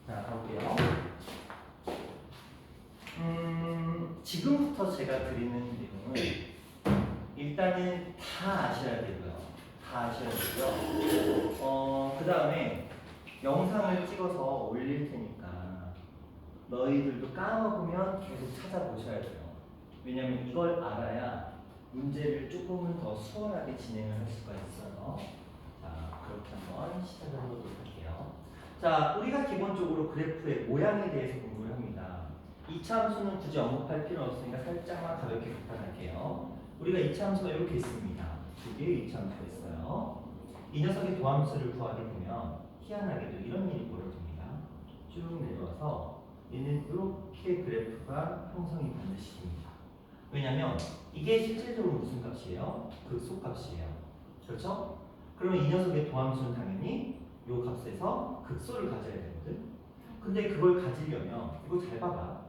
자, 가볼게요. 지금부터 제가 드리는 내용은 일단은 다 아셔야 되고요. 다 아셔야 되고요. 그 다음에 영상을 찍어서 올릴 테니까 너희들도 까먹으면 계속 찾아보셔야 돼요. 왜냐면 이걸 알아야 문제를 조금은 더 수월하게 진행을 할 수가 있어요. 자, 그렇게 한번 시작을 해보도록 할게요. 자, 우리가 기본적으로 그래프의 모양에 대해서 공부를 합니다. 이차 함수는 굳이 언급할 필요 없으니까 살짝만 가볍게 부탁할게요. 우리가 이차 함수가 이렇게 있습니다. 두 개의 이차 함수가 있어요. 이 녀석의 도함수를 구하게 되면 희한하게도 이런 일이 벌어집니다. 쭉 내려와서 얘는 이렇게 그래프가 형성이 반드시 됩니다. 왜냐면 이게 실질적으로 무슨 값이에요? 극소값이에요. 그렇죠? 그러면 이 녀석의 도함수는 당연히 이 값에서 극소를 가져야 되거든. 근데 그걸 가지려면 이거 잘 봐봐.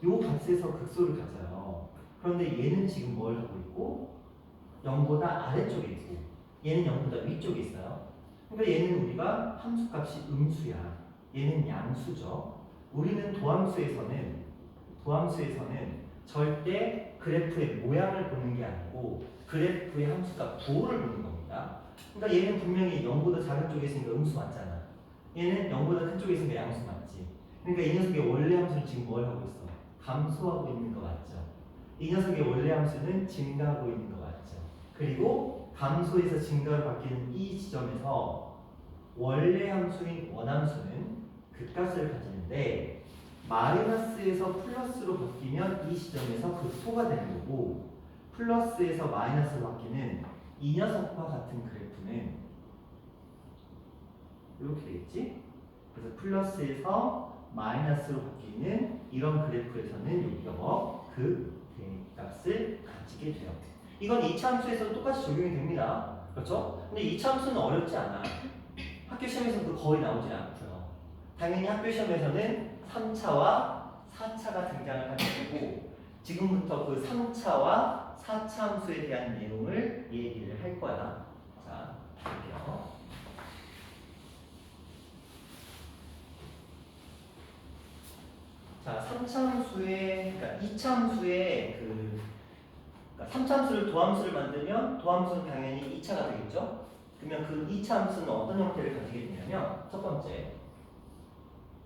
이 값에서 극소를 가져요. 그런데 얘는 지금 뭘 하고 있고 0보다 아래쪽에 있고 얘는 0보다 위쪽에 있어요. 그러니까 얘는 우리가 함수값이 음수야. 얘는 양수죠. 우리는 도함수에서는 절대 그래프의 모양을 보는 게 아니고 그래프의 함수값 부호를 보는 겁니다. 그러니까 얘는 분명히 0보다 작은 쪽에 있으니까 음수 맞잖아. 얘는 0보다 큰 쪽에 있으니까 양수 맞지. 그러니까 이 녀석의 원래 함수는 지금 뭘 하고 있어? 감소하고 있는 거 맞죠? 이 녀석의 원래 함수는 증가하고 있는 거 맞죠? 그리고 감소에서 증가로 바뀌는 이 지점에서 원래 함수인 원함수는 극값을 가지는데 마이너스에서 플러스로 바뀌면 이 시점에서 극소가 되는 거고 플러스에서 마이너스로 바뀌는 이 녀석과 같은 그래프는 이렇게 되겠지? 그래서 플러스에서 마이너스로 바뀌는 이런 그래프에서는 여기가 뭐? 극대값을 가지게 돼요. 이건 이차함수에서도 똑같이 적용이 됩니다. 그렇죠? 근데 이차함수는 어렵지 않아. 학교 시험에서도 거의 나오지 않고요. 당연히 학교 시험에서는 3차와 4차가 등장을 하게 되고 지금부터 그 3차와 4차 함수에 대한 내용을 얘기를 할 거야. 자, 볼게요. 자, 3차 함수의, 그러니까 2차 함수의 그러니까 3차 함수를 도함수를 만들면 도함수는 당연히 2차가 되겠죠? 그러면 그 2차 함수는 어떤 형태를 가지게 되냐면 첫 번째,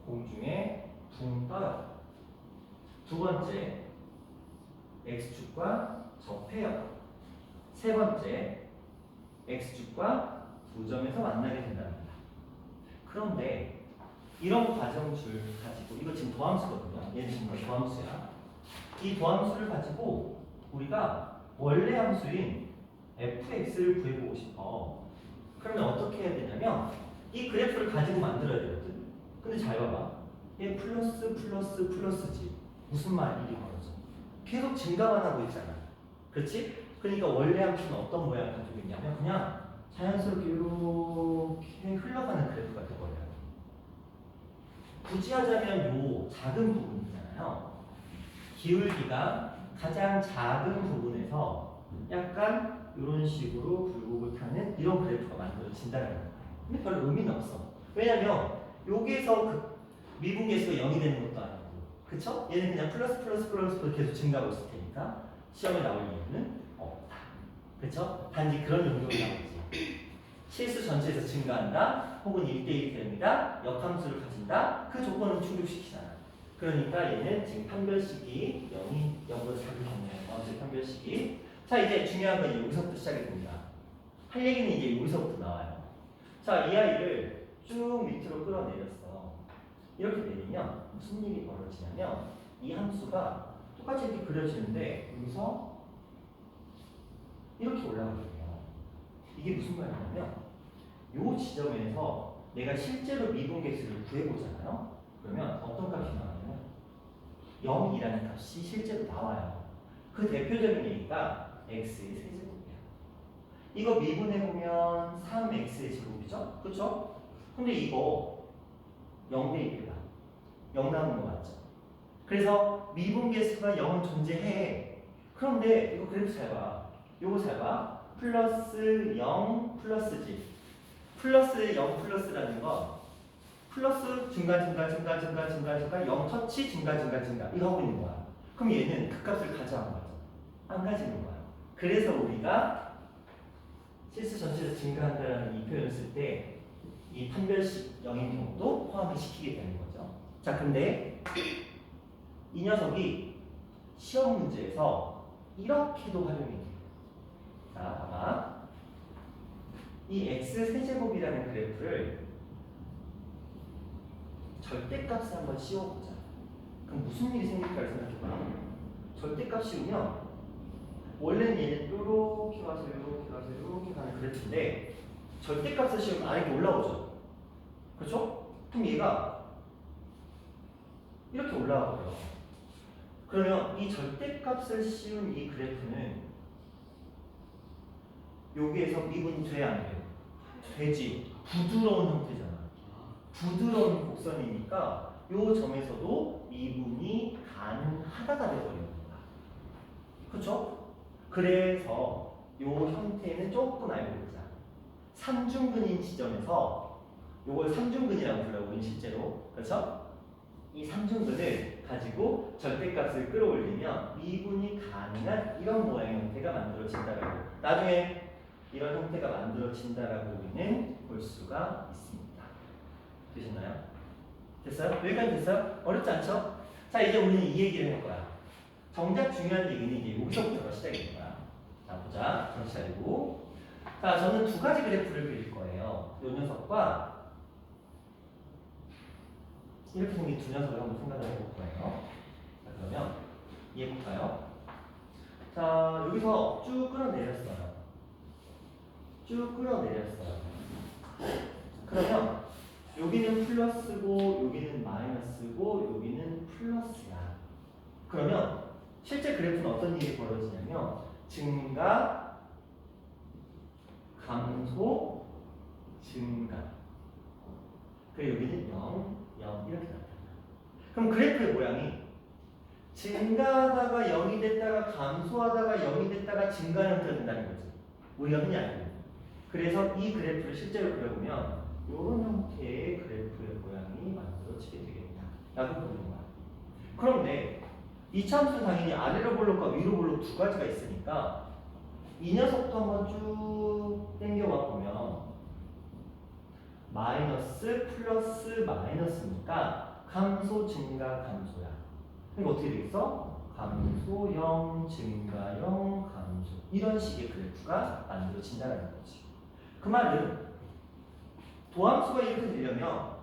공중에 붕 떠요. 두 번째, x축과 접해요. 세 번째, x축과 두 점에서 만나게 된답니다. 그런데 이런 과정줄 가지고 이거 지금 도함수거든요. 얘는 지금 도함수야. 이 도함수를 가지고 우리가 원래 함수인 fx를 구해보고 싶어. 그러면 어떻게 해야 되냐면 이 그래프를 가지고 만들어야 되거든. 근데 잘 봐봐. 얘 플러스지. 무슨 말이 벌어져? 계속 증가만 하고 있잖아. 그렇지? 그러니까 원래 함수는 어떤 모양을 가지고 있냐면 그냥 자연스럽게 이렇게 흘러가는 그래프가 되어버려요. 굳이 하자면 요 작은 부분 있잖아요. 기울기가 가장 작은 부분에서 약간 이런 식으로 굴곡을 타는 이런 그래프가 만들어진다는 거예요. 근데 별 의미는 없어. 왜냐면 여기에서 그 미분계수가 0이 되는 것도 아니고 그쵸? 얘는 그냥 플러스 계속 증가하고 있을 테니까 시험에 나올 이유는 없다. 그쵸? 단지 그런 용도로 나오지. 실수 전체에서 증가한다 혹은 1대1 됩니다. 역함수를 가진다. 그 조건을 충족시키잖아. 그러니까 얘는 지금 판별식이 0보다 작은 경우에 언제 판별식이 자 이제 중요한 건 여기서부터 시작이 됩니다. 할 얘기는 이제 여기서부터 나와요. 자 이 아이를 쭉 밑으로 끌어내렸어. 이렇게 내리면 무슨 일이 벌어지냐면 이 함수가 똑같이 이렇게 그려지는데 여기서 이렇게 올라가게 돼요. 이게 무슨 말이냐면 이 지점에서 내가 실제로 미분계수를 구해보잖아요. 그러면 어떤 값이 나와요? 0이라는 값이 실제로 나와요. 그 대표적인 얘기가 x의 세제곱이야. 이거 미분해보면 3x의 제곱이죠? 그쵸? 근데 이거 0대 1이다. 0 나오는 거 맞죠? 그래서 미분계수가 0은 존재해. 그런데 이거 그래프 잘 봐. 요거 잘 봐. 플러스 0 플러스지. 플러스 0 플러스라는 건 플러스 증가 0 터치 증가 이거 하고 있는 거야. 그럼 얘는 그 값을 가져간 거죠. 안 가지는 거야. 그래서 우리가 실수 전체에서 증가한다라는 이 표현을 쓸 때 이 판별식 0인 경우도 포함을 시키게 되는 거죠. 자, 근데 이 녀석이 시험 문제에서 이렇게도 활용이 돼요. 자, 봐봐. 이 x 세제곱이라는 그래프를 절대값을 한번 씌워보자. 그럼 무슨 일이 생길까를 생각해봐. 절대값 씌우면 원래는 얘는 이렇게 가서 이렇게 가는 그래프인데 절대값을 씌우면 아래 이렇게 올라오죠. 그렇죠? 그럼 얘가 이렇게 올라가고요. 그러면 이 절대값을 씌운 이 그래프는 여기에서 미분이 돼야 안 돼요? 되지. 부드러운 형태잖아. 부드러운 곡선이니까 이 점에서도 미분이 가능하다가 되어버리는 거야. 그렇죠? 그래서 이 형태는 조금 알고 있자. 삼중근인 지점에서 이걸 삼중근이라고 불러요. 우린 실제로. 그렇죠? 이 삼중근을 가지고 절대값을 끌어올리면 미분이 가능한 이런 모양의 형태가 만들어진다라고. 나중에 이런 형태가 만들어진다라고 우리는 볼 수가 있습니다. 되셨나요? 됐어요? 여기까지 됐어요? 어렵지 않죠? 자, 이제 우리는 이 얘기를 할 거야. 정작 중요한 얘기는 이제 여기서부터가 시작인 거야. 자, 보자. 정신 차리고. 자, 저는 두 가지 그래프를 그릴 거예요. 이 녀석과 이렇게 생긴 두 녀석을 한번 생각을 해볼 거예요. 자, 그러면 이해해볼까요? 자, 여기서 쭉 끌어내렸어요. 쭉 끌어내렸어요. 그러면 여기는 플러스고 여기는 마이너스고 여기는 플러스야. 그러면 실제 그래프는 어떤 일이 벌어지냐면 증가, 감소, 증가. 그리고 여기는 0, 0 이렇게 나타나. 그럼 그래프의 모양이 증가하다가 0이 됐다가 감소하다가 0이 됐다가 증가 형태가 된다는 거지. 우리가 흔히 알고 있는. 그래서 이 그래프를 실제로 그려보면 이런 형태의 그래프의 모양이 만들어지게 되겠다 라고 보는 거야. 그런데 이 참수는 당연히 아래로 볼록과 위로 볼록 두 가지가 있으니까 이 녀석도 한번 쭉 당겨봐 보면 마이너스 플러스 마이너스니까 감소 증가 감소야. 그러니까 어떻게 되겠어? 감소 0 증가 0 감소 이런 식의 그래프가 만들어진다는 거지. 그 말은 도함수가 이렇게 되려면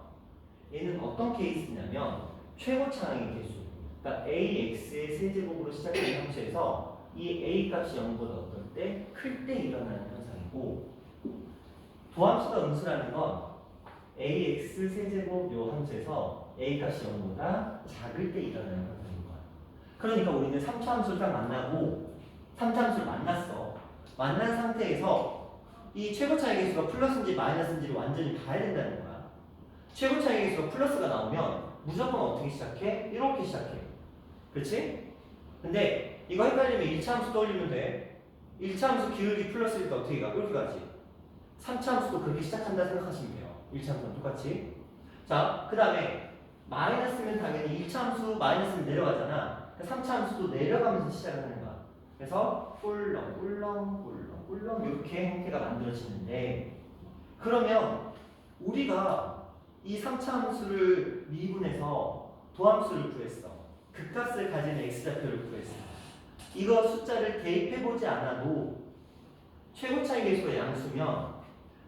얘는 어떤 케이스냐면 최고차항의 개수. 그러니까 ax의 세제곱으로 시작하는 함수에서 이 a 값이 0보다 어떨 때? 클 때 일어나는 현상이고 도함수가 음수라는 건 ax 세제곱 요 함수에서 a 값이 0보다 작을 때 일어나는 현상인 거야. 그러니까 우리는 3차 함수를 딱 만나고 3차 함수를 만났어. 만난 상태에서 이 최고차의 개수가 플러스인지 마이너스인지를 완전히 봐야 된다는 거야. 최고차의 개수가 플러스가 나오면 무조건 어떻게 시작해? 이렇게 시작해. 그렇지? 근데 이거 헷갈리면 1차 함수 떠올리면 돼. 1차 함수 기울기 플러스일 때 어떻게 가? 이렇게 가지. 3차 함수도 그렇게 시작한다 생각하시면 돼요. 1차 함수랑 똑같이. 자, 그 다음에 마이너스면 당연히 1차 함수 마이너스는 내려가잖아. 3차 함수도 내려가면서 시작을 하는 거야. 그래서 꿀렁 이렇게 형태가 만들어지는데 그러면 우리가 이 3차 함수를 미분해서 도함수를 구했어. 극값을 가지는 x좌표를 구했어. 이거 숫자를 대입해보지 않아도 최고차의 개수가 양수면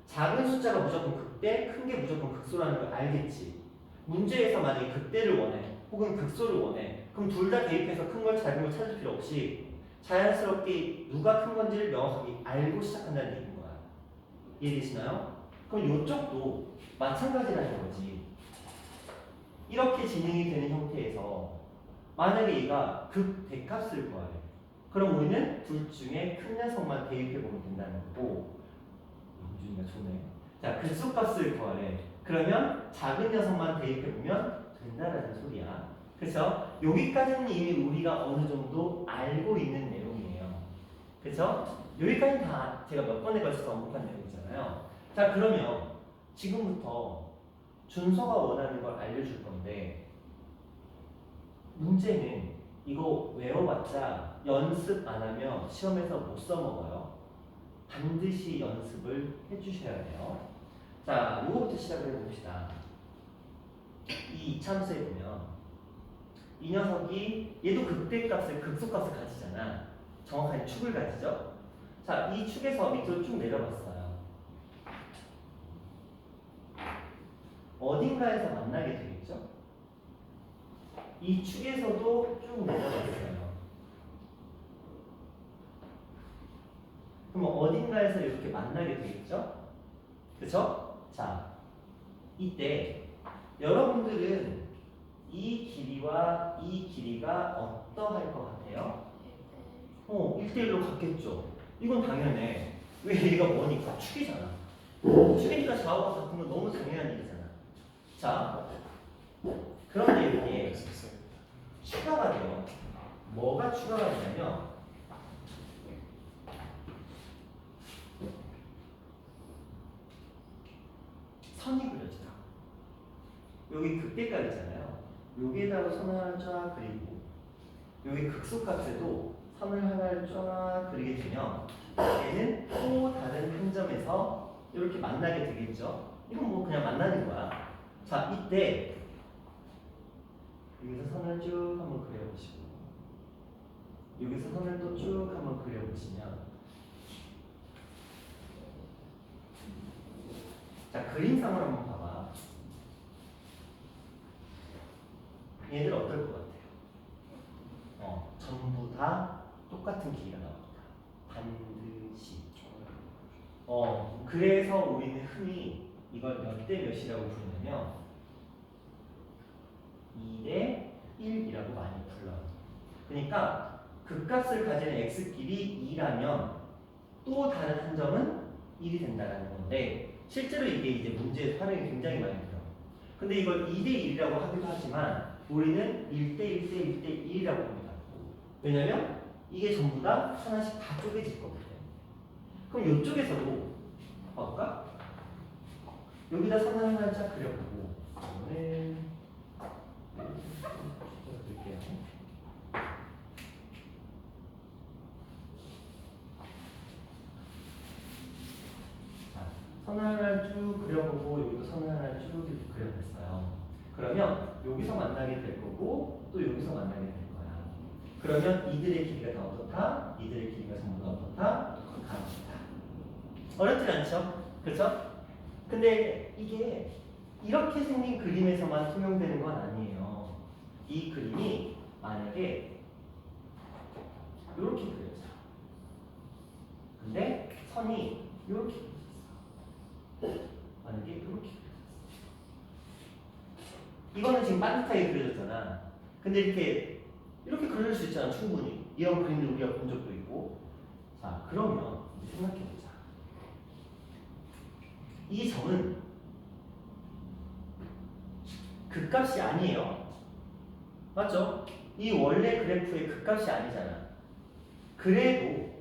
작은 숫자가 무조건 극대, 큰 게 무조건 극소라는 걸 알겠지. 문제에서 만약에 극대를 원해 혹은 극소를 원해 그럼 둘 다 대입해서 큰 걸 작은 걸 찾을 필요 없이 자연스럽게 누가 큰 건지를 명확하게 알고 시작한다는 얘기인 거야. 이해되시나요? 그럼 이쪽도 마찬가지라는 거지. 이렇게 진행이 되는 형태에서 만약에 얘가 극대값을 구하래. 그럼 우리는 둘 중에 큰 녀석만 대입해보면 된다는 거고 영준이가 좋네. 자, 극소값을 구하래. 그러면 작은 녀석만 대입해보면 된다라는 소리야. 그래서 여기까지는 이미 우리가 어느 정도 알고 있는 내용이에요. 그래서 여기까지는 다 제가 몇 번에 걸쳐서 언급한 내용이잖아요. 자, 그러면 지금부터 준서가 원하는 걸 알려줄 건데 문제는 이거 외워봤자 연습 안 하면 시험에서 못 써먹어요. 반드시 연습을 해주셔야 돼요. 자, 요거부터 시작을 해봅시다. 이 이참수에 보면 이 녀석이 얘도 극대값을 극소값을 가지잖아. 정확하게 축을 가지죠. 자, 이 축에서 밑으로 쭉 내려봤어요. 어딘가에서 만나게 되겠죠? 이 축에서도 쭉 내려봤어요. 그럼 어딘가에서 이렇게 만나게 되겠죠? 그쵸? 자, 이때 여러분들은 이 길이와 이 길이가 어떠할 것 같아요? 1대1로 같겠죠. 이건 당연해. 왜 얘가 뭐니까? 축이잖아. 축이니까 좌우가 같은 건 너무 당연한 일이잖아. 자, 그런데 이게 추가가 돼요. 뭐가 추가가 되냐면 선이 그려져요. 여기 극대값이잖아요. 여기에다가 선을 하나 쫙 그리고 여기 극소값에도 선을 하나 쫙 그리게 되면 얘는 또 다른 한 점에서 이렇게 만나게 되겠죠. 이건 뭐 그냥 만나는 거야. 자, 이때 여기서 선을 쭉 한번 그려보시고 여기서 선을 또 쭉 한번 그려보시면 자, 그림상으로 한번 봐봐. 얘들 어떨 것 같아요? 전부 다 똑같은 길이가 나옵니다. 반드시. 그래서 우리는 흔히 이걸 몇 대 몇이라고 부르냐면 2대 1이라고 많이 불러요. 그러니까 극값을 가지는 x끼리 2라면 또 다른 한 점은 1이 된다는 건데 실제로 이게 이제 문제에 활용이 굉장히 많이 돼요. 근데 이걸 2대 1이라고 하기도 하지만 우리는 1대 1대 1대 1이라고 합니다. 왜냐면 이게 전부 다 하나씩 다 쪼개질 거거든요. 그럼 이쪽에서도 볼까? 여기다 선을 하나 쫙 그려보고 오늘 볼게요. 선을 하나 쭉 그려보고 여기도 선을 하나 쭉 이렇게 그려봤어요. 그러면 여기서 만나게 될 거고 또 여기서 만나게 될 거야. 그러면 이들의 길이가 다 어떻다? 이들의 길이가 전부 다 어떻다? 같다. 어렵지 않죠? 그렇죠? 근데 이게 이렇게 생긴 그림에서만 통용되는 건 아니에요. 이 그림이 만약에 이렇게 그려져. 근데 선이 이렇게 그려졌어. 만약에 이렇게 그려졌어. 이거는 지금 반듯하게 그려졌잖아. 근데 이렇게 그려질 수 있잖아, 충분히. 이런 그림도 우리가 본 적도 있고. 자, 그러면 생각해보자. 이 점은 극값이 아니에요. 맞죠? 이 원래 그래프의 극값이 아니잖아. 그래도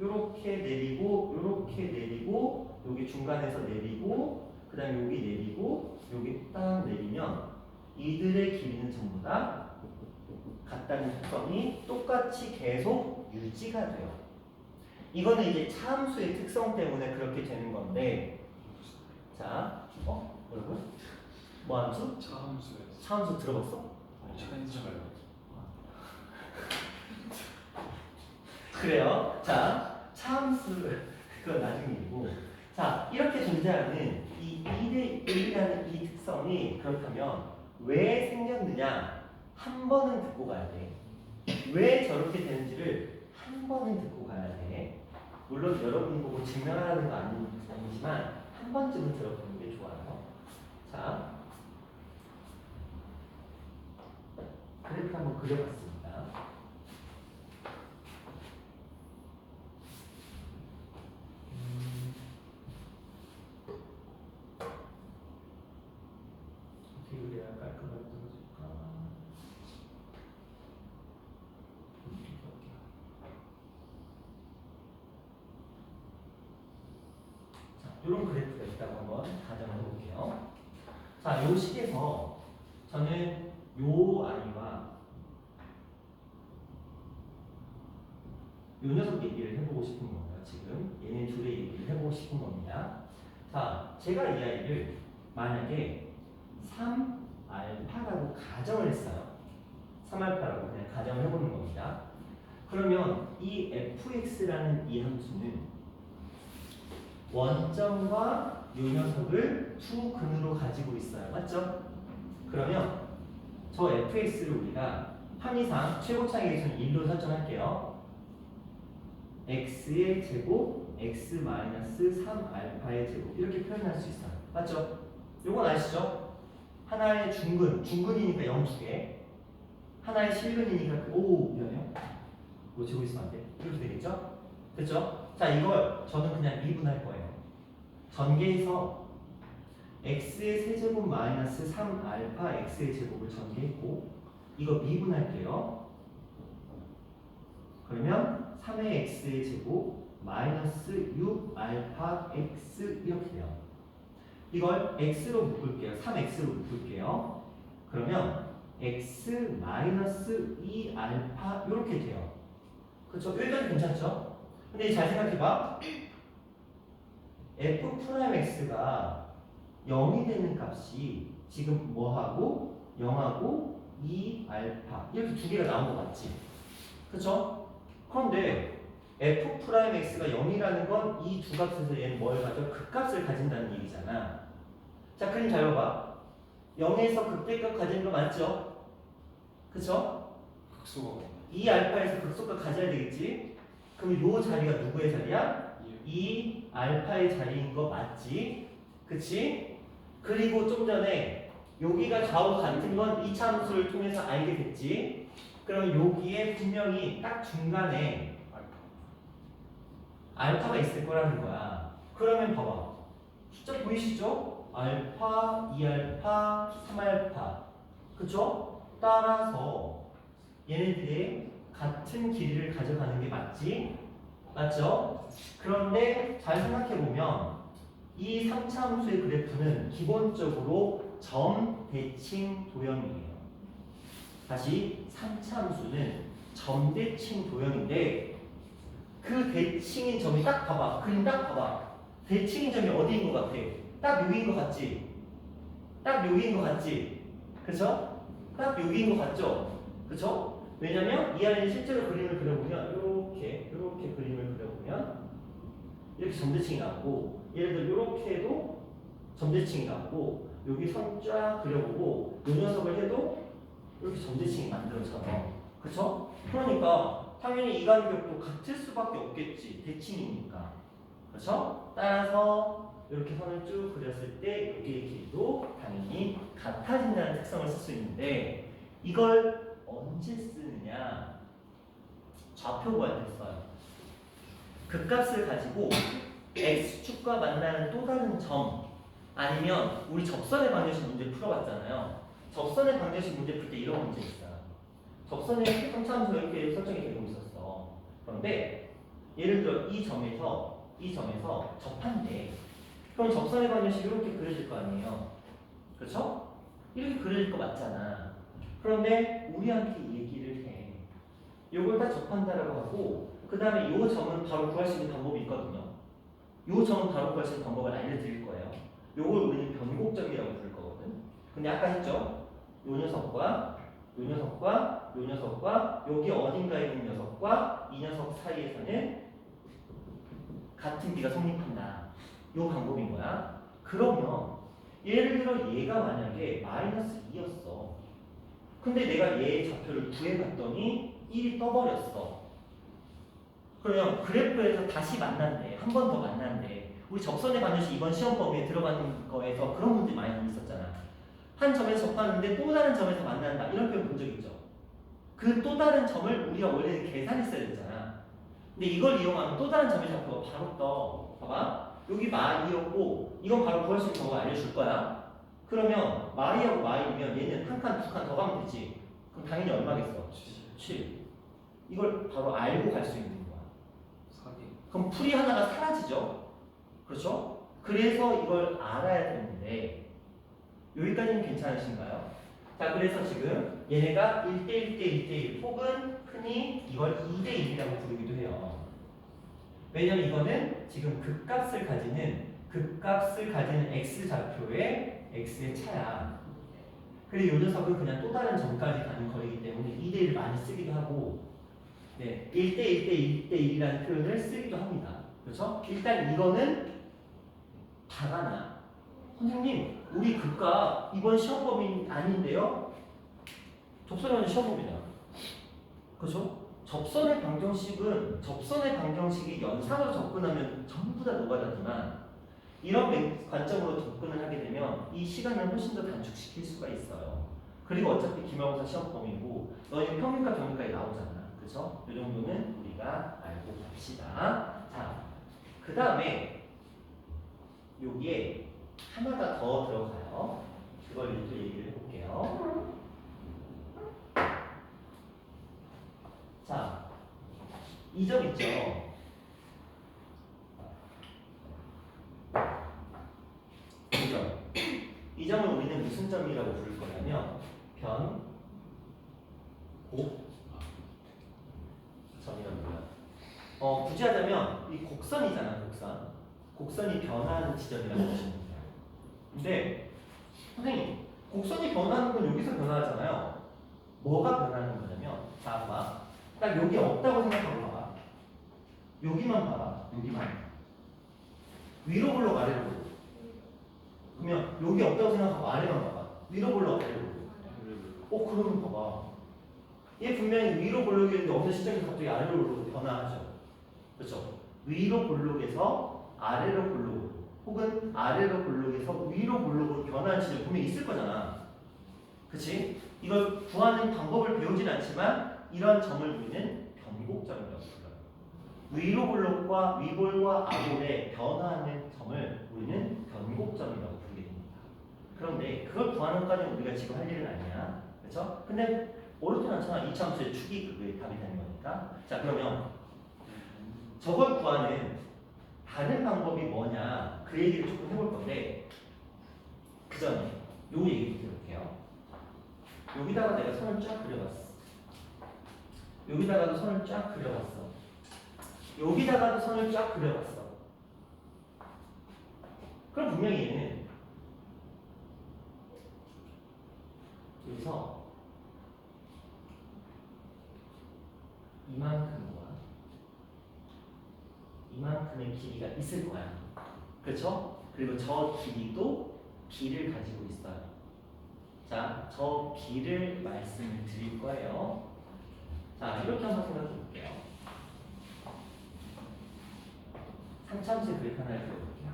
이렇게 내리고 이렇게 내리고 여기 중간에서 내리고 그 다음에 여기 내리고 여기 딱 내리면 이들의 길이는 전부 다 같다는 특성이 똑같이 계속 유지가 돼요. 이거는 이제 차함수의 특성 때문에 그렇게 되는 건데 자, 뭐라고? 뭐 함수? 차함수에서. 차함수 들어봤어? 차인차요. 그래요. 자, 차함수 그건 나중에 일이고. 자, 이렇게 존재하는 이 2대 1이라는 이 특성이 그렇다면 왜 생겼느냐? 한 번은 듣고 가야 돼. 왜 저렇게 되는지를 한 번은 듣고 가야 돼. 물론 여러분이 보고 증명하라는 거 아니지만 한 번쯤은 들어보는 게 좋아요. 자, 그래프 한번 그려봤습니다. 어떻게 그려야 깔끔하게 떨어질까? 자, 이런 그래프가 있다고 한번 가정을 해볼게요. 자, 요 식에서 저는 요 아이와 요 녀석 얘기를 해보고 싶은 거예요. 지금 얘네 둘의 얘기를 해보고 싶은 겁니다. 자, 제가 이 아이를 만약에 3알파라고 가정을 했어요. 3알파라고 그냥 가정을 해보는 겁니다. 그러면 이 fx라는 이 함수는 원점과 요 녀석을 두 근으로 가지고 있어요. 맞죠? 그러면 저 fx를 우리가 합리상 최고차의 계수는 1로 설정할게요. x의 제곱, x 마이너스 3알파의 제곱 이렇게 표현할 수 있어요. 맞죠? 요건 아시죠? 하나의 중근이니까 0 2개, 하나의 실근이니까 미안해요. 뭐 재고 있으면 안 돼. 이렇게 되겠죠? 됐죠? 자, 이걸 저는 그냥 미분할 거예요. 전개해서 x의 세제곱 마이너스 3알파 x의 제곱을 전개했고 이거 미분할게요. 그러면 3의 x의 제곱 마이너스 6알파 x 이렇게 돼요. 이걸 x로 묶을게요. 3x로 묶을게요. 그러면 x 마이너스 2알파 이렇게 돼요. 그렇죠? 여기까지 괜찮죠? 근데 잘 생각해봐. f 프라임 x가 0이 되는 값이 지금 뭐하고 0하고 2알파 이렇게 두 개가 나온 거 맞지? 그렇죠? 그런데 f 프라임 x가 0이라는 건 이 두 값에서 얘는 뭘 가져? 극값을 가진다는 얘기잖아. 자, 그림 잘 봐봐. 0에서 극대값 가지는 거 맞죠? 그쵸? 극소가 2알파에서 극소값 가져야 되겠지? 그럼 요 자리가 누구의 자리야? 2알파의 자리인 거 맞지? 그치? 그리고 좀 전에 여기가 좌우 같은 건 이차 함수를 통해서 알게 됐지? 그럼 여기에 분명히 딱 중간에 알파가 있을 거라는 거야. 그러면 봐봐. 숫자 보이시죠? 알파, 2알파, 3알파. 그쵸? 따라서 얘네들의 같은 길이를 가져가는 게 맞지? 맞죠? 그런데 잘 생각해보면 이 3차 함수의 그래프는 기본적으로 점 대칭 도형이에요. 다시 3차 함수는 점 대칭 도형인데 그 대칭인 점이 딱 봐봐. 그림 딱 봐봐. 대칭인 점이 어디인 것 같아? 딱 여기인 것 같지? 딱 여기인 것 같지? 그쵸? 딱 여기인 것 같죠? 그쵸? 왜냐면 이 안에 실제로 그림을 그려보면 이렇게 그림을 그려보면 이렇게 점대칭이 나오고 예를 들어 이렇게 해도 점대칭이 나오고 여기 선 쫙 그려보고 이 녀석을 해도 이렇게 점대칭이 만들어져요. 그쵸? 그러니까 당연히 이 간격도 같을 수밖에 없겠지. 대칭이니까. 그렇죠? 따라서 이렇게 선을 쭉 그렸을 때 여기의 길이도 당연히 같아진다는 특성을 쓸 수 있는데 이걸 언제 쓰느냐? 좌표 구할 때 써요. 극값을 가지고 x축과 만나는 또 다른 점 아니면 우리 접선의 방정식 문제 풀어봤잖아요. 접선의 방정식 문제 풀 때 이런 문제 있어요. 접선의 3차 함수가 이렇게 설정이 되고 있었어. 그런데 예를 들어 이 점에서 접한대. 그럼 접선의 방정식이 이렇게 그려질 거 아니에요. 그렇죠? 이렇게 그려질 거 맞잖아. 그런데 우리한테 얘기를 해. 요걸 딱 접한다라고 하고 그 다음에 요 점은 바로 구할 수 있는 방법이 있거든요. 요 점은 바로 구할 수 있는 방법을 알려드릴 거예요. 요걸 우리는 변곡점이라고 부를 거거든. 근데 아까 했죠? 요 녀석과 요 녀석과 요 녀석과 여기 어딘가에 있는 녀석과 이 녀석 사이에서는 같은 비가 성립한다. 요 방법인 거야. 그러면 예를 들어 얘가 만약에 마이너스 2였어. 근데 내가 얘의 좌표를 구해봤더니 1이 떠버렸어. 그러면 그래프에서 다시 만난대. 한 번 더 만난대. 우리 접선의 방정식 이번 시험 범위에 들어가는 거에서 그런 문제 많이 있었잖아. 한 점에서 접하는데 또 다른 점에서 만난다. 이런 표현 본 적 있죠? 그 또 다른 점을 우리가 원래 계산했어야 되잖아. 근데 이걸 이용하면 또 다른 점의 좌표가 바로 떠. 봐봐. 여기 마이였고 이건 바로 구할 수 있는 방법 알려줄 거야. 그러면 마이하고 마이면 얘는 한 칸, 두 칸 더 가면 되지. 그럼 당연히 얼마겠어? 7. 이걸 바로 알고 갈 수 있는 거야. 4개. 그럼 풀이 하나가 사라지죠? 그렇죠? 그래서 이걸 알아야 되는데 여기까지는 괜찮으신가요? 자, 그래서 지금 얘네가 1대1 대 1대1 혹은 흔히 이걸 2대1이라고 부르기도 해요. 왜냐면 이거는 지금 극값을 가지는 x 좌표의 x의 차야. 그리고 이 녀석은 그냥 또 다른 점까지 가는 거리이기 때문에 2대1을 많이 쓰기도 하고, 네, 1대1 대 1대1이라는 표현을 쓰기도 합니다. 그렇죠? 일단 이거는 다가나. 선생님, 우리 극값 이번 시험 범위 아닌데요? 접선하는 시험 범위잖아. 그렇죠? 접선의 방정식이 연산으로 접근하면 전부 다 노가다지만 이런 관점으로 접근을 하게 되면 이 시간을 훨씬 더 단축시킬 수가 있어요. 그리고 어차피 기말고사 시험 범위고 너희 평균값 정리까지 나오잖아. 그렇죠? 이 정도는 우리가 알고 갑시다. 자, 그 다음에 여기에 하나가 더 들어가요. 그걸 또 얘기를 해볼게요. 자, 이 점 있죠? 이 점. 이 점을 우리는 무슨 점이라고 부를 거냐면 변곡 점이라고 불러요. 굳이 하자면 이 곡선이잖아, 곡선. 곡선이 변하는 지점이라고 보시면 돼요. 근데 선생님, 곡선이 변하는 건 여기서 변하잖아요. 뭐가 변하는 거냐면, 자, 봐봐. 딱 여기 없다고 생각하고 봐봐. 여기만 봐봐. 여기만. 위로 볼록 아래로 볼록. 그러면 여기 없다고 생각하고 아래만 봐봐. 위로 볼록 아래로 볼록. 그러면 봐봐. 얘 분명히 위로 볼록이었는데 어느 시점에 갑자기 아래로 볼록으로 변화하죠. 그렇죠? 위로 볼록에서 아래로 볼록으로 혹은 아래로 볼록에서 위로 볼록으로 변하는 지점이 분명히 있을 거잖아. 그치? 이걸 구하는 방법을 배우진 않지만 이런 점을 우리는 변곡점이라고 불러요. 위로 볼록과 위볼과 아볼의 변화하는 점을 우리는 변곡점이라고 부르게 됩니다. 그런데 그걸 구하는 것까지는 우리가 지금 할 일은 아니야. 그렇죠? 근데 어렵진 않잖아. 이차함수의 축이 그게 답이 되는 거니까. 자, 그러면 저걸 구하는 다른 방법이 뭐냐 그 얘기를 조금 해볼 건데 그 전에 요 얘기 드릴게요. 여기다가 내가 선을 쫙 그려봤어. 여기다가도 선을 쫙 그려봤어. 여기다가도 선을 쫙 그려봤어. 그럼 분명히 얘는 여기서 이만큼의 길이가 있을 거야. 그렇죠? 그리고 저 길이도 길을 가지고 있어요. 자, 저 길을 말씀을 드릴 거예요. 자, 이렇게 한번 생각해 볼게요. 상참수 그래프 하나 그려볼게요.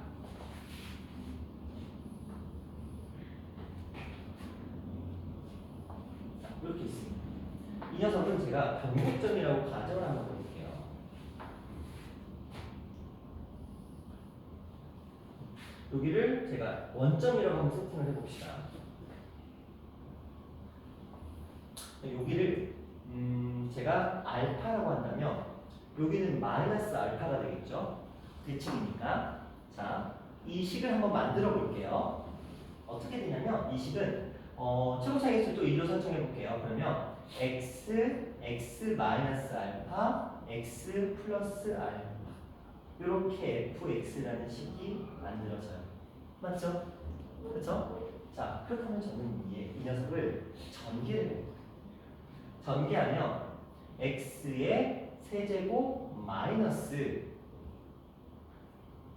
자, 이렇게 있습니다. 이 녀석은 제가 변곡점이라고 가정을 한번 해볼게요. 여기를 제가 원점이라고 한번 세팅을 해봅시다. 여기를 제가 알파라고 한다면 여기는 마이너스 알파가 되겠죠? 대칭이니까. 자, 이 식을 한번 만들어 볼게요. 어떻게 되냐면 이 식은 최고차의 수도 1로 설정해 볼게요. 그러면 x 마이너스 알파 x 플러스 알파 이렇게 fx라는 식이 만들어져요. 맞죠? 그렇죠? 자, 그렇게 하면 저는 이 녀석을 전개를 해요. 전개하면 x의 세제곱 마이너스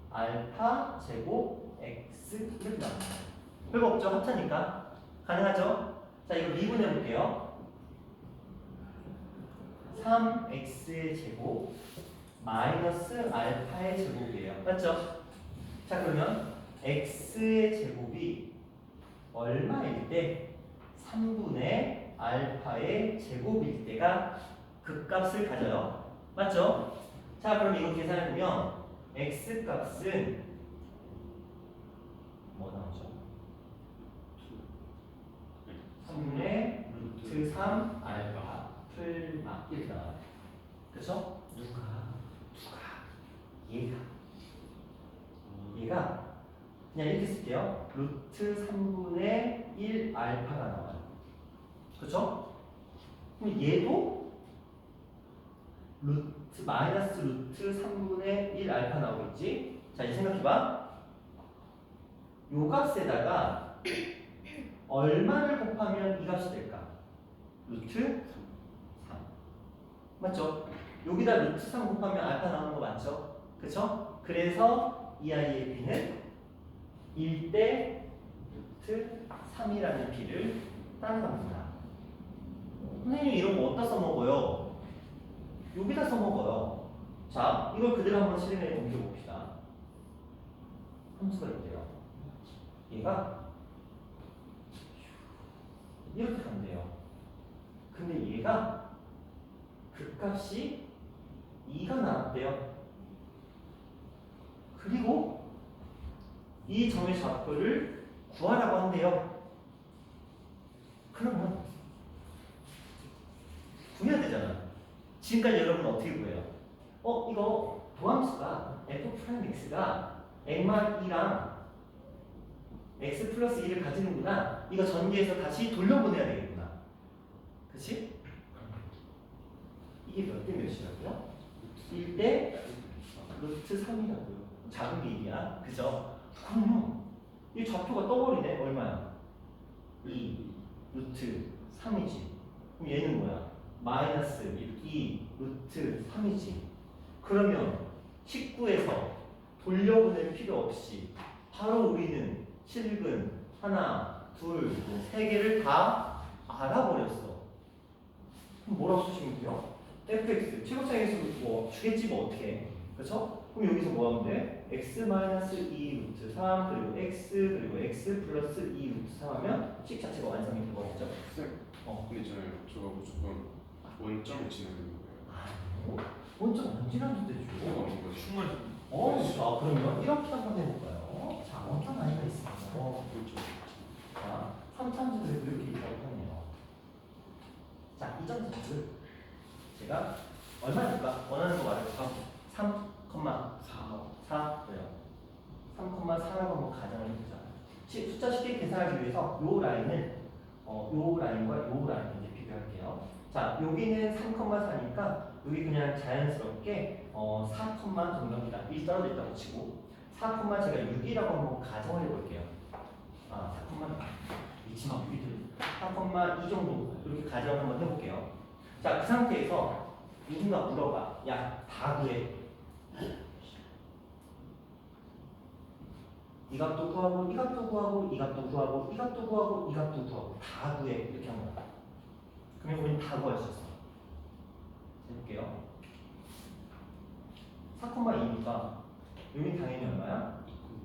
알파 제곱 x 이렇게 나옵니다. 별거 없죠? 합차니까 가능하죠? 자, 이거 미분해 볼게요. 3x의 제곱 마이너스 알파의 제곱이에요. 맞죠? 자, 그러면 x의 제곱이 얼마일 때 3분의 알파의 제곱일 때가 극값을 가져요. 맞죠? 자, 그럼 이거 계산해보면 x값은 뭐 나오죠? 3분의 루트 3 알파 풀막 이렇게 나와요. 그렇죠? 얘가 그냥 이렇게 쓸게요. 루트 3분의 알파가 나와요. 그렇죠? 그럼 얘도 마이너스 루트 3분의 1 알파 나오겠지? 자, 이제 생각해봐. 요 값에다가 얼마를 곱하면 이 값이 될까? 루트 3. 맞죠? 여기다 루트 3 곱하면 알파 나오는 거 맞죠? 그쵸? 그래서 이 아이의 b는 1대 루트 3이라는 b를 따라갑니다. 선생님 이런 거 어디다 써먹어요? 여기다 써먹어요. 자, 이걸 그대로 한번 실행해 옮겨봅시다. 함수가 있대요. 얘가 이렇게 간대요. 근데 얘가 극값이 2가 나왔대요. 그리고 이 점의 좌표를 구하라고 한대요. 그러면 구해야 되잖아. 지금까지 여러분 어떻게 구해요? 이거 도함수가 f'x가 x-2랑 x 플러스 2를 가지는구나. 이거 전개해서 다시 돌려보내야 되겠구나. 그치? 이게 몇 대 몇이라고요? 1대 루트 3이라고요. 작은 게 1이야. 그죠? 그러면 이 좌표가 떠버리네. 얼마야? 2 루트 3이지. 그럼 얘는 뭐야? 마이너스 2 루트 3이지. 그러면 19에서 돌려보낼 필요 없이 바로 우리는 실근 하나, 둘, 세 개를 다 알아버렸어. 그럼 뭐라고 쓰시면 돼요? fx 최고차에서 뭐 주겠지 뭐 어떻게? 그렇죠? 그럼 여기서 뭐 하면 돼? x 마이너스 2 루트 3 그리고 x 그리고 x 플러스 2 루트 3 하면 식 자체가 완성이 되거든요. 근데 있잖아요. 저가 무조건 원점을 지나는 거예요. 원점 안 지나도 되죠. 충분히 자 그러면 이렇게 한번 해볼까요? 자 어떤 아이가 있습니다. 그렇죠. 자 3차원적으로 이렇게 있다고 하네요. 자 이 점 자체를 제가 얼마 줄까? 원하는 거 말해볼까? 3,4 그래요. 3,4라고 한번 가정을 해보자. 숫자 쉽게 계산하기 위해서 요 라인을 요 라인과 요 라인 이제 비교할게요. 자 여기는 3,4니까 여기 그냥 자연스럽게 4, 정도입니다. 1 떨어져 있다고 치고 4, 제가 6이라고 한번 가정을 해볼게요. 4, 미치마 4,2 정도 이렇게 가정을 한번 해볼게요. 자 그 상태에서 누군가 물어봐. 야 다 구해. 이 값도 구하고 이 값도 구하고 이 값도 구하고 이 값도 구하고 이 값도 구하고 다 구해. 이렇게 한 거야. 그러면 우리는 다 구할 수 있어. 해볼게요. 4,2니까 여기 당연히 얼마야?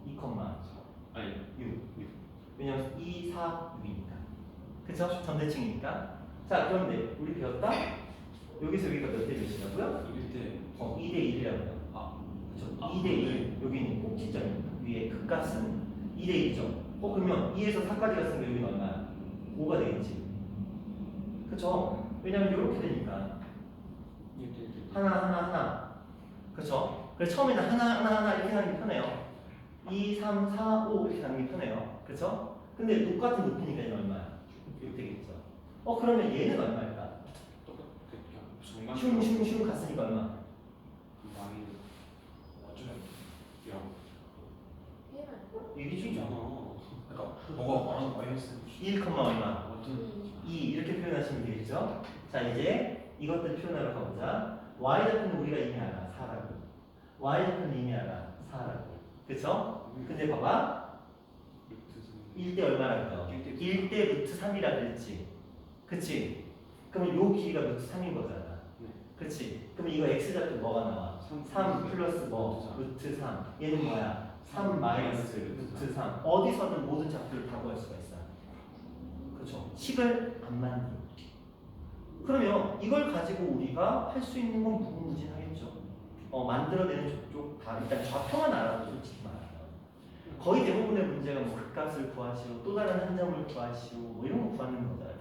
2, 아니 6. 왜냐면 2, 4, 6이니까. 그쵸? 전대칭이니까. 자 그런데 우리 배웠다? 여기서 여기가 몇 대 몇이라고요? 2대 1이라고요. 그쵸? 2대 1. 여기는 꼭지점 위에 그 값은 2대 1이죠. 그러면 2에서 4까지 갔으면 여기는 얼마야? 5가 되겠지. 그쵸? 왜냐면 이렇게 되니까 하나 그쵸? 그래서 처음에는 하나 이렇게 하는 게 편해요. 2, 3, 4, 5 이렇게 하는 게 편해요. 그쵸? 근데 똑같은 높이니까 얘는 얼마야? 이렇게 되겠죠. 그러면 얘는 얼마일까? 슝 갔으니까 얼마? 이게 슝이잖아. 그러니까 뭐가 마이너스 1, 얼마? 2 이렇게 표현하시면 되겠죠? 자 이제 이것들 표현하러 가보자. y좌표는 우리가 이미 알아. 4라고. y좌표는 이미 알아. 4라고. 그쵸? 근데 봐봐. 1대 얼마라고요? 1대 루트 3이라 그랬지. 그치? 그러면 요 길이가 루트 3인 거잖아. 그치? 그럼 이거 x좌표 뭐가 나와? 3 플러스 뭐? 루트 3. 얘는 뭐야? 3 마이너스 루트 3. 어디서든 모든 좌표를 다 구할 수가 있어. 그렇죠? 식을 안 만든. 그러면 이걸 가지고 우리가 할 수 있는 건 무궁무진하겠죠. 만들어내는 저쪽 다 일단 좌표만 알아도 솔직히 말해요. 거의 대부분의 문제가 뭐 극값을 구하시오, 또 다른 한 점을 구하시오, 뭐 이런 거 구하는 거잖아요.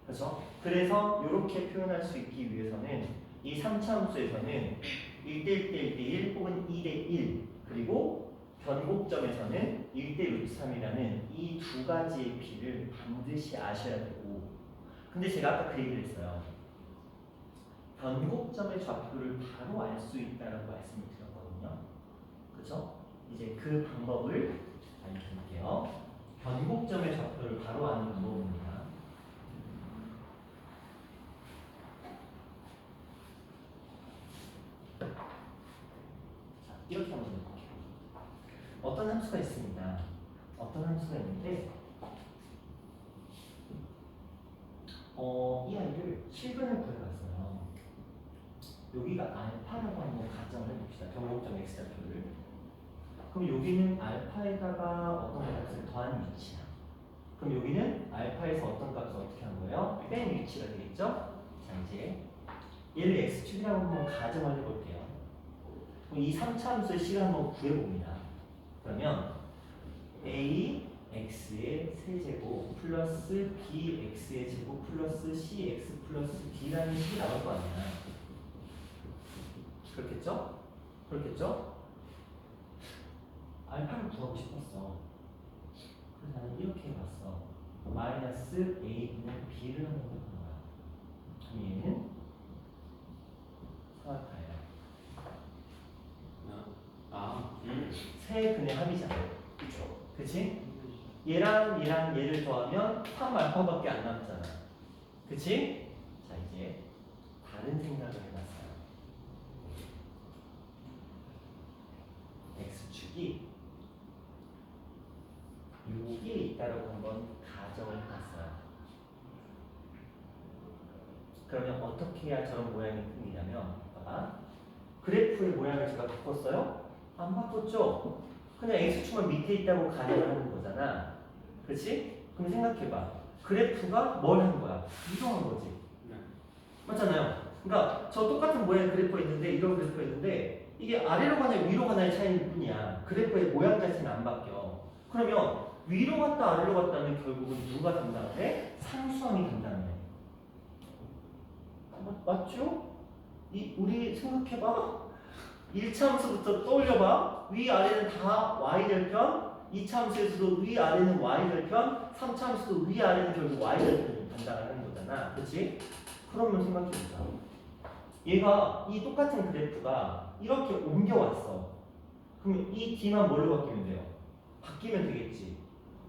그렇죠? 그래서 이렇게 표현할 수 있기 위해서는 이 3차 함수에서는 1대 1대 1대 1 혹은 2대 1 그리고 변곡점에서는 1대 루트 3이라는 이 두 가지의 비를 반드시 아셔야 되고, 근데 제가 아까 그 얘기를 했어요. 변곡점의 좌표를 바로 알 수 있다는 말씀을 드렸거든요. 그렇죠? 이제 그 방법을 알려드릴게요. 변곡점의 좌표를 바로 아는 방법입니다. 자, 이렇게 한번 해볼게요. 어떤 함수가 있습니다. 어떤 함수가 있는데, 이 아이를 실근을 구해봤어요. 여기가 알파라고 한번 가정을 해봅시다. 변곡점 x 좌표를. 그럼 여기는 알파에다가 어떤 값을 더한 위치야. 그럼 여기는 알파에서 어떤 값을 어떻게 한 거예요? 뺀 위치가 되겠죠? 자, 이제 얘를 x축이라고 한번 가정을 해볼게요. 그럼 이 3차 함수의 식을 한번 구해봅니다. 그러면 ax의 세제곱 플러스 bx의 제곱 플러스 cx 플러스 d라는 식이 나올 거 아니야. 그렇겠죠? 그렇겠죠? 알파를 구하고 싶었어. 그래서 나는 이렇게 해봤어. 마이너스 a분의 b를 한번 해본 거야. 그럼 얘는 사각파예요. 세 근의 합이잖아. 그쵸? 그치? 얘랑 얘를 더하면 3알파밖에 안 남잖아. 그치? 자, 이제 다른 생각을 해봤어요. x축이 여기에 있다고 한번 가정을 해봤어요. 그러면 어떻게 해야 저런 모양이 생기냐면, 봐봐. 그래프의 모양을 제가 바꿨어요? 안 바꿨죠? 그냥 x축만 밑에 있다고 가정을 하는 거잖아. 그렇지? 그럼 생각해봐. 그래프가 뭘 한 거야? 이동한 거지. 맞잖아요. 그러니까 저 똑같은 모양의 그래프가 있는데, 이런 그래프가 있는데, 이게 아래로 가냐 위로 가냐의 차이일 뿐이야. 그래프의 모양 자체는 안 바뀌어. 그러면 위로 갔다 아래로 갔다는 결국은 누가 담당해? 상수함이 담당해. 맞죠? 우리 생각해봐. 1차 함수부터 떠올려봐. 위아래는 다 y절편, 2차 함수에서도 위아래는 y절편, 3차 함수도 위아래는 결국 y절편을 담당을 하는 거잖아. 그치? 그러면 생각해보자. 얘가 이 똑같은 그래프가 이렇게 옮겨왔어. 그럼 이 d만 뭘로 바뀌면 돼요? 바뀌면 되겠지.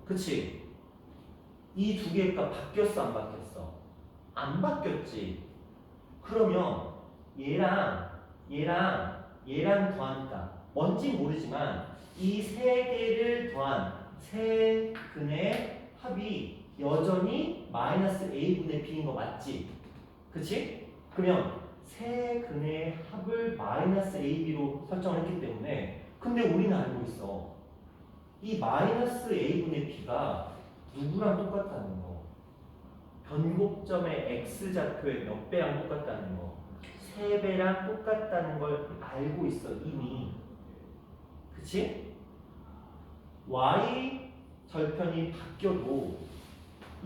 그치? 이 두 개의 값 바뀌었어 안 바뀌었어? 안 바뀌었지. 그러면 얘랑 더한 값 뭔지 모르지만 이 세 개를 더한 세 근의 합이 여전히 마이너스 a분의 b인 거 맞지? 그치? 그러면 세 근의 합을 마이너스 ab로 설정을 했기 때문에, 근데 우리는 알고 있어. 이 마이너스 a분의 b가 누구랑 똑같다는 거? 변곡점의 x좌표의 몇 배랑 똑같다는 거? 3배랑 똑같다는 걸 알고 있어 이미. 그치? y 절편이 바뀌어도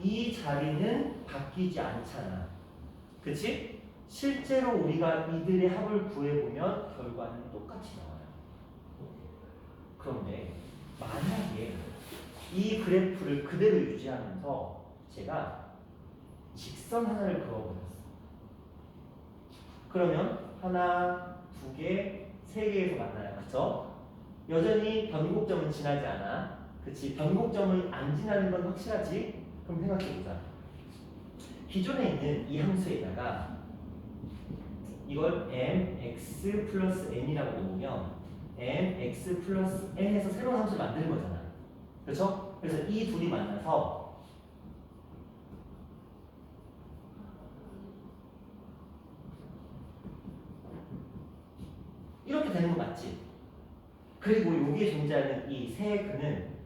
이 자리는 바뀌지 않잖아. 그치? 실제로 우리가 이들의 합을 구해보면 결과는 똑같이 나와요. 그런데 만약에 이 그래프를 그대로 유지하면서 제가 직선 하나를 그어버렸어. 그러면 하나, 두 개, 세 개에서 만나요. 그쵸? 여전히 변곡점은 지나지 않아. 그치? 변곡점을 안 지나는 건 확실하지? 그럼 생각해보자. 기존에 있는 이 함수에다가 이걸 mx 플러스 n이라고 놓으면 mx 플러스 n에서 새로운 함수를 만드는 거잖아. 그렇죠? 그래서 이 둘이 만나서 이렇게 되는 거 맞지? 그리고 여기에 존재하는 이 세 근은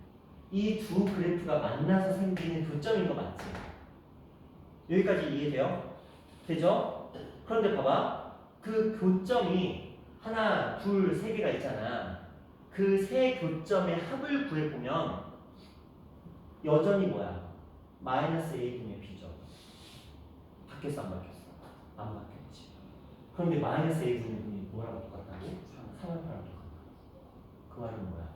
이 두 그래프가 만나서 생기는 교점인 거 맞지? 여기까지 이해돼요? 되죠? 그런데 봐봐. 그 교점이 하나, 둘, 세 개가 있잖아. 그 세 교점의 합을 구해보면 여전히 뭐야? 마이너스 a분의 b죠. 바뀌었어 안 바뀌었어? 안 바뀌었지. 그런데 마이너스 a분의 b이 뭐랑 똑같다고? 3알파랑 똑같다. 그 말은 뭐야?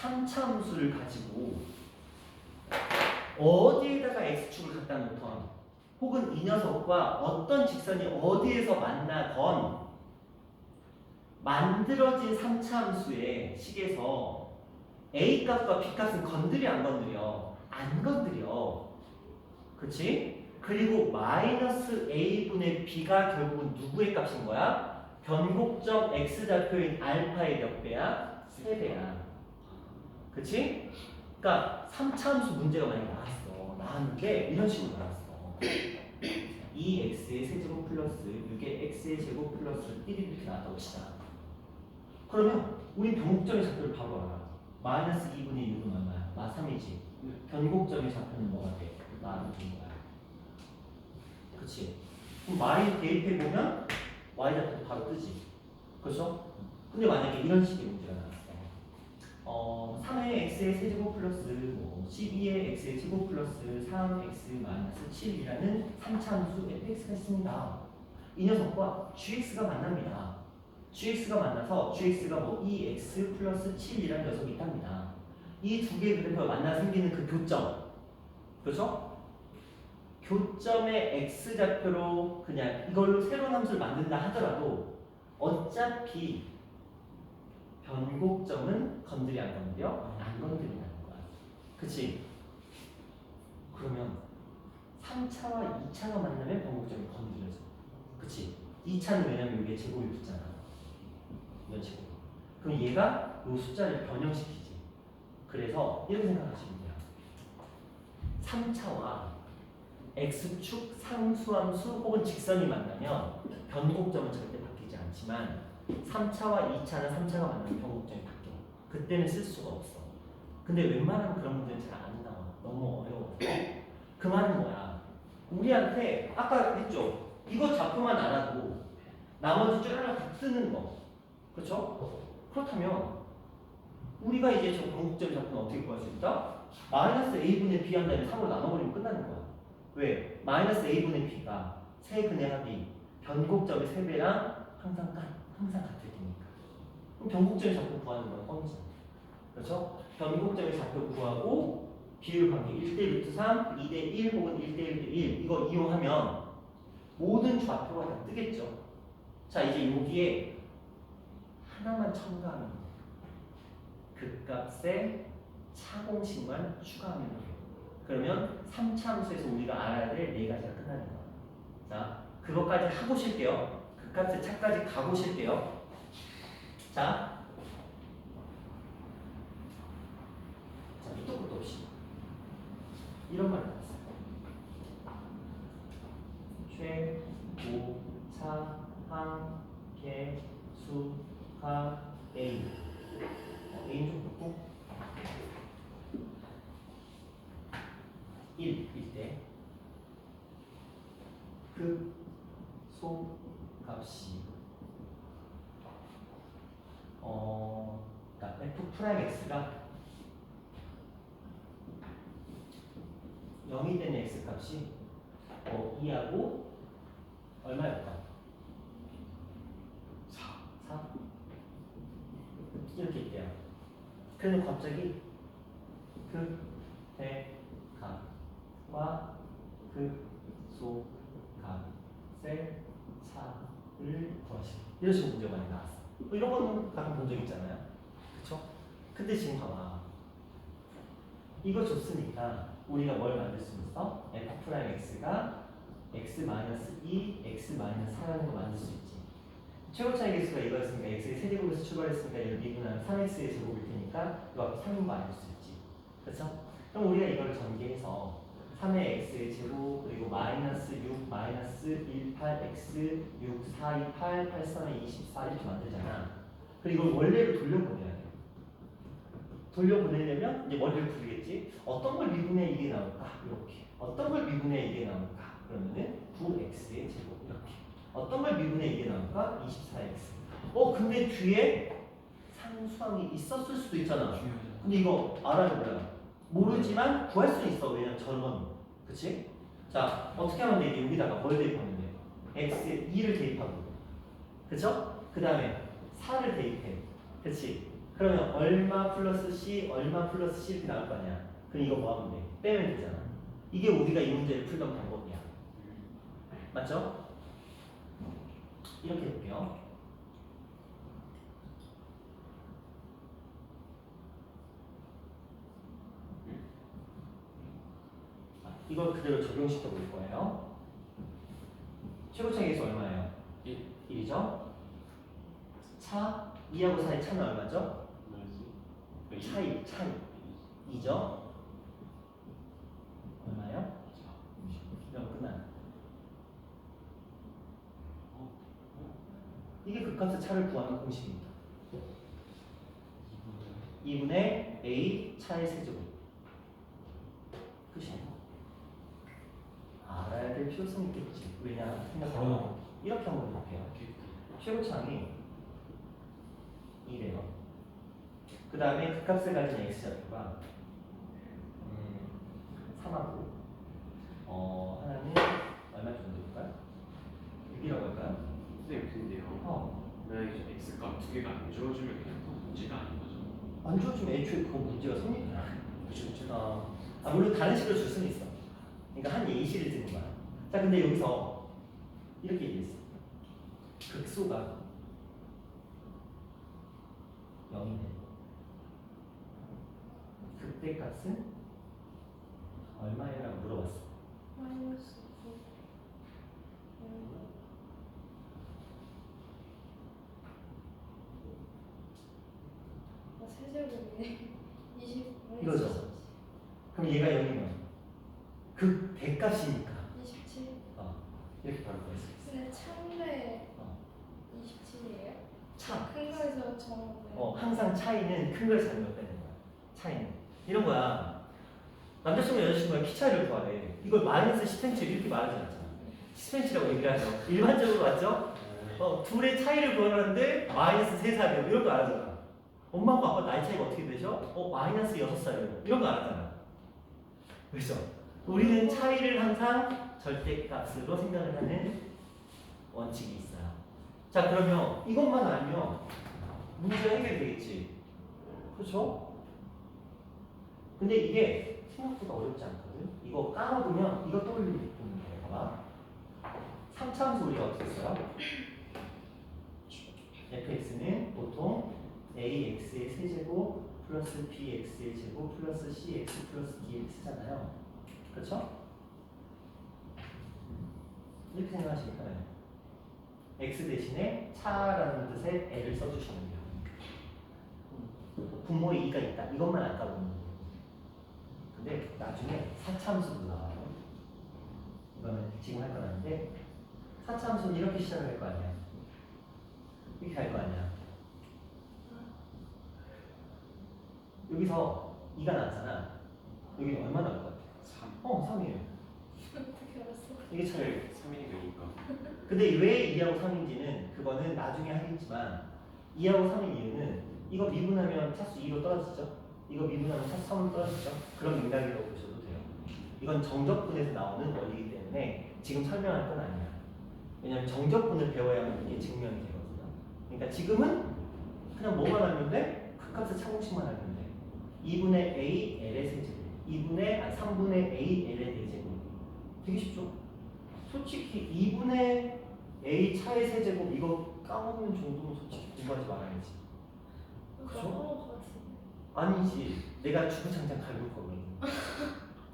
3차함수를 가지고 어디에다가 x축을 갖다 놓던 혹은 이 녀석과 어떤 직선이 어디에서 만나건 만들어진 3차함수의 식에서 a 값과 b 값은 건드려 안 건드려? 안 건드려. 그치? 그리고 마이너스 a분의 b가 결국은 누구의 값인 거야? 변곡점 x좌표인 알파의 몇 배야? 3배야. 그치? 그러니까 3차함수 문제가 만약에 나왔는데 이런 식으로 나왔어. 2x의 세제곱 플러스 6의 x의 제곱 플러스 1이 이렇게 나왔다고 치자. 그러면 우리 변곡점의 좌표를 바로 알아. 마이너스 2분의 6은 얼마야? 마 3이지. 변곡점의 좌표는 뭐가 돼? 마 6인 거야. 그치? 그럼 y 대입해보면 y 좌표도 바로 뜨지. 그렇죠? 근데 만약에 이런 식의 문제가 나왔어. 3의 x의 세제곱 플러스 12의 x의 제곱 플러스 3x 마이너스 7이라는 3차함수 fx가 있습니다. 이 녀석과 gx가 만납니다. gx가 만나서 gx가 2x 플러스 7이라는 녀석이 있답니다. 이 두 개의 그래프가 만나 생기는 그 교점, 그렇죠? 교점의 x좌표로 그냥 이걸로 새로운 함수를 만든다 하더라도 어차피 변곡점은 건드려 안 건드려? 안 건드린다는 거야. 그치? 그러면 3차와 2차가 만나면 변곡점이 건드려져. 그치? 2차는 왜냐면 여기에 제곱이 붙잖아. 이런 식으로. 그럼 얘가 이 숫자를 변형시키지. 그래서 이렇게 생각하시면 돼요. 3차와 x축 상수함수 혹은 직선이 만나면 변곡점은 절대 바뀌지 않지만 3차와 2차는 3차가 만나면 변곡점이 바뀌어. 그때는 쓸 수가 없어. 근데 웬만하면 그런 문제는 잘 안 나와. 너무 어려워. 그 말은 뭐야? 우리한테 아까 했죠? 이거 좌표만 알아도 나머지 줄 하나 다 뜨는 거. 그렇죠? 그렇다면 우리가 이제 저 변곡점 좌표는 어떻게 구할 수 있다? 마이너스 a분의 b 한 다음에 3으로 나눠버리면 끝나는 거야. 왜? 마이너스 a분의 b가 세근의 합이 변곡점의 3배랑 항상 같을 테니까. 그럼 변곡점의 좌표 구하는 건 뻔이잖아. 그렇죠? 변곡점의 좌표 구하고 비율 관계 1대 루트 3, 2대 1 혹은 1대 1대 1 이거 이용하면 모든 좌표가 다 뜨겠죠. 자 이제 여기에 하나만 첨가하면 돼요. 극값의 차공식만 추가하면 돼요. 그러면 3차 함수에서 우리가 알아야 될 4가지가 끝나는 거예요. 자, 그것까지 하고 쉴게요. 극값의 차까지 가고 쉴게요. 자, 밑도 끝도 없이 이런 말 나왔어요. 최고, 차, 항, 개, 수, 가, A. A는 좀 붙고 1일 때 그 소값이 그러니까 f'(x가 0이 되는 x값이 2하고 얼마였다? 4 이렇게 있대요. 그래서 갑자기 그 대값과 그 소값의 차를 구하시오. 이런 식으로 문제가 많이 나왔어. 이런 거는 가끔 본 적 있잖아요. 그쵸? 근데 지금 봐봐. 이거 줬으니까 우리가 뭘 만들 수 있어? f'x가 x-2, x-4라는 거 만들 수 있지. 최고차의 개수가 이거였으니까 x의 세제곱에서 출발했으니까 얘를 미분하면 3x의 제곱일 테니까 이거 앞에 3인 거 만들 수 있지. 그렇죠? 그럼 우리가 이걸 전개해서 3의 x의 제곱 그리고 마이너스 6, 마이너스 1, 8, x, 6, 4, 2, 8, 8, 3의 24 이렇게 만들잖아. 그리고 이걸 원래로 돌려보내야 돼. 돌려보내려면 이제 머리를 굴리겠지. 어떤 걸 미분해 이게 나올까? 이렇게. 어떤 걸 미분해 이게 나올까? 그러면은 9x의 제곱 이렇게. 어떤 걸 미분해 이게 나올까? 24x. 근데 뒤에 상수항이 있었을 수도 있잖아. 근데 이거 알아야 몰라. 모르지만 구할 수는 있어. 왜냐면 저런. 그치? 자, 어떻게 하면 돼? 여기다가 뭘 대입하면 돼? x에 2를 대입하고. 그쵸? 그 다음에 4를 대입해. 그치? 그 그러면 얼마 플러스 C, 얼마 플러스 C 이렇게 나올 거 아니야. 그럼 이거 뭐 하면 돼? 빼면 되잖아. 이게 우리가 이 문제를 풀던 방법이야. 맞죠? 이렇게 해볼게요. 이걸 그대로 적용시켜 볼 거예요. 최고차계에서 얼마예요? 1이죠? 차 2하고 4의 차는 얼마죠? 차이 2죠? 얼마요? 그럼 끝나. 이게 극값의 차를 구하는 공식입니다. 2분의 A 차의 세제곱. 끝이에요. 알아야 될 필요성이 있겠지. 왜냐? 생각해봐. 이렇게 한번 해볼게요. 최고차항이 2래요. 그 다음에 극값을 가진 x좌표가 3하고 하나는 얼마 정도 될까요? 6이라고 할까요? 선생님 근데요. 만약에 x 값 두 개가 안 주어지면 그냥 또 문제가 아닌 거죠. 안 주어지면 애초에 그 문제가 성립이야. 그렇죠. 물론 다른 식으로 줄 수는 있어. 그러니까 한 예시를 드는 거야. 자, 근데 여기서 이렇게 얘기했어. 극소가 0이네. 극대값은 얼마예요? 라고 물어봤어. 마이너스 9. 세제곱이네. 20. 이거죠. 그럼 얘가 0이면 극대값이니까 27. 이렇게 바로 구할 수 있어. 근데 참대 어. 27이에요? 차. 큰 거에서 정하고요. 항상 차이는 큰 걸 잘못 빼는 거야. 차이는 이런 거야. 남자친구 여자친구가 키 차이를 구하래. 이걸 마이너스 10cm 이렇게 말하지 않잖아. 10cm라고 얘기를 하죠. 일반적으로 맞죠? 둘의 차이를 구하는데 마이너스 3살이요. 이런 거 알아잖아. 엄마하고 아빠 나이 차이가 어떻게 되죠? 마이너스 6살이요. 이런 거 알았잖아. 그렇죠? 우리는 차이를 항상 절대값으로 생각을 하는 원칙이 있어요. 자, 그러면 이것만 알면 문제가 해결되겠지. 그렇죠? 근데 이게 생각보다 어렵지 않거든. 이거 까먹으면 이거 떠올리면 돼요. 봐봐. 3차함수 우리가 어떻게 써요? fx는 보통 ax의 세제곱 플러스 bx의 제곱 플러스 cx 플러스 dx잖아요. 그렇죠? 이렇게 생각하시면 편해요. x 대신에 차라는 뜻의 l을 써주시면 돼요. 분모에 2가 있다. 이것만 안 까보면 돼요. 근데 나중에 4차함수도 나와요. 이거는 지금 할 건 아닌데 4차함수는 이렇게 시작을 할 거 아니야. 이렇게 할 거 아니야. 여기서 2가 나왔잖아. 여기는 얼마 나올 것 같아? 3. 3이에요. 어떻게 알았어? 이게 차를 3이니까. 근데 왜 2하고 3인지는 그거는 나중에 하겠지만 2하고 3인 이유는 이거 미분하면 차수 2로 떨어지죠? 이거 미분하면 차수 3으로 떨어지죠? 그런 맥락이라고 보셔도 돼요. 이건 정적분에서 나오는 원리이기 때문에 지금 설명할 건 아니야. 왜냐면 정적분을 배워야만 이게 증명이 되거든요. 그러니까 지금은 그냥 뭐만 알면 돼? 극값의 차공식만 알면 돼. 2분의 a l의 세제곱 3분의 a l의 대제곱. 되게 쉽죠? 솔직히 2분의 a 차의 세제곱 이거 까먹는 정도면 솔직히 공부하지 말아야지. 그죠? 까먹을 것 같은데. 아니지. 내가 주구장창 갈굴 거거든.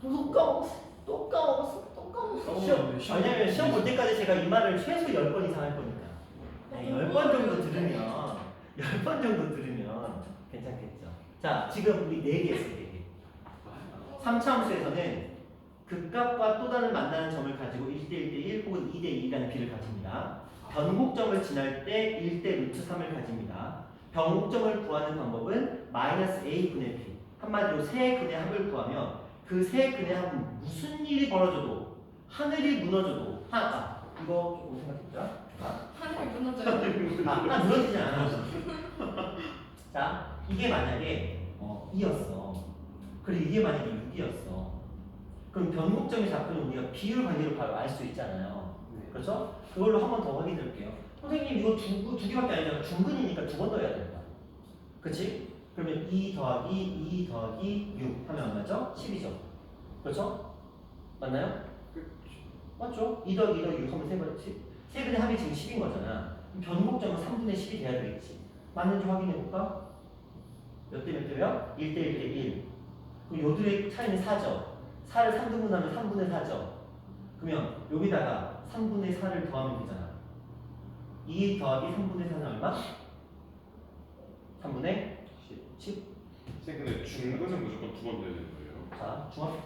또 까먹었어. 또 까먹었어. 또 까먹었어. 왜냐면 시험 볼 때까지 제가 이 말을 최소 10번 이상 할 거니까. 10번 정도 들으면 10번 정도 들으면 괜찮겠죠. 자, 지금 우리 4개 했어. 4개. 3차함수에서는 극값과 또 다른 만나는 점을 가지고 1대1대1 혹은 2대2라는 비를 가집니다. 변곡점을 지날 때 1대 루트 3을 가집니다. 변곡점을 구하는 방법은 마이너스 a분의 b. 한마디로 세 근의 합을 구하면 그 세 근의 합은 무슨 일이 벌어져도 하늘이 무너져도 이거 조금 생각해보자. 하늘이 무너져요. 무너지지 않아. 자, 이게 만약에 2였어. 그리고 이게 만약에 6이었어. 그럼 변곡점이 잡히면 우리가 비율 관계로 바로 알 수 있잖아요. 네. 그렇죠? 그걸로 한 번 더 확인해 볼게요. 선생님 이거 두 개밖에 아니잖아. 중근이니까 두 번 더 해야 된다. 그치? 그러면 2 더하기 6 하면 얼마죠? 10이죠. 그렇죠? 맞나요? 맞죠? 2 더하기 6 하면 3분의 합이 지금 10인 거잖아. 변곡점은 3분의 10이 돼야 되겠지. 맞는지 확인해 볼까? 몇 대 몇 대요? 1대 1대 1. 그럼 요들의 차이는 4죠. 4를 3등분하면 3분의 4죠. 그러면 여기다가 3분의 4를 더하면 되잖아. 2 더하기 3분의 4는 얼마? 3분의 10. 선생님 근데 중근은 무조건 두 번 돼야 되는 거예요? 자, 중학교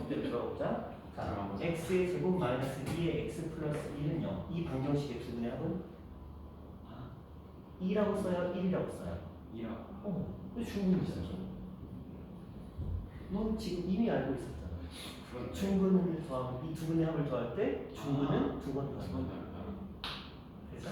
때로 들어가보자. 자, 들어가보자. x의 제곱 마이너스 2의 x 플러스 1은요. 이 방정식의 두 분의 합은 2라고 써요? 1이라고 써요? 2라. 이거 중근이잖아. 넌 지금 이미 알고 있었잖아. 그런데 중근을 더하고 이 두 분의 합을 더할 때 중근은 두 번 더한다. 두번 다르다. 됐죠?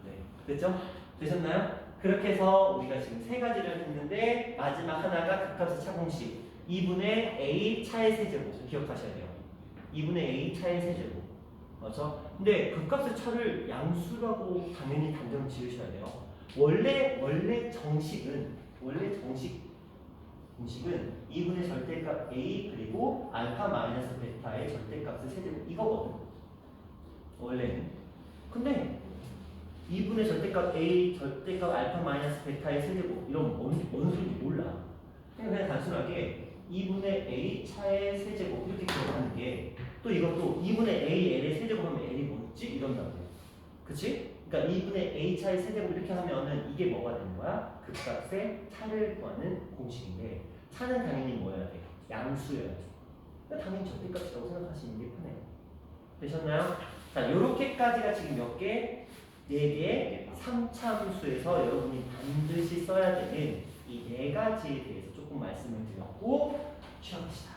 네. 됐죠? 되셨나요? 그렇게 해서 우리가 지금 세 가지를 했는데 마지막 하나가 극합수 차공식 2분의 a 차의 세제곱 기억하셔야 돼요. 2분의 a 차의 세제곱 맞죠? 근데 극합수 차를 양수라고 당연히 단정 지으셔야 돼요. 원래 정식은 공식은 2분의 절대값 a 그리고 알파 마이너스 베타의 절대값의 세제곱 이거거든. 원래는. 근데 2분의 절대값 a 절대값 알파 마이너스 베타의 세제곱 이런 뭔 소리인지 몰라. 그냥 단순하게 2분의 a 차의 세제곱 이렇게 기억하는 게 또 이것도 2분의 a l의 세제곱 하면 l이 뭐지? 이런다고. 그치? 그러니까 2분의 a 차의 세제곱 이렇게 하면은 이게 뭐가 되는 거야? 극값의 차를 구하는 공식인데 차는 당연히 뭐여야 돼? 양수여야 돼. 그러니까 당연히 절대값이라고 생각하시는 게 편해요. 되셨나요? 자, 요렇게까지가 지금 몇 개? 4개의 3차함수에서 여러분이 반드시 써야 되는 이 4가지에 대해서 조금 말씀을 드렸고 취합시다.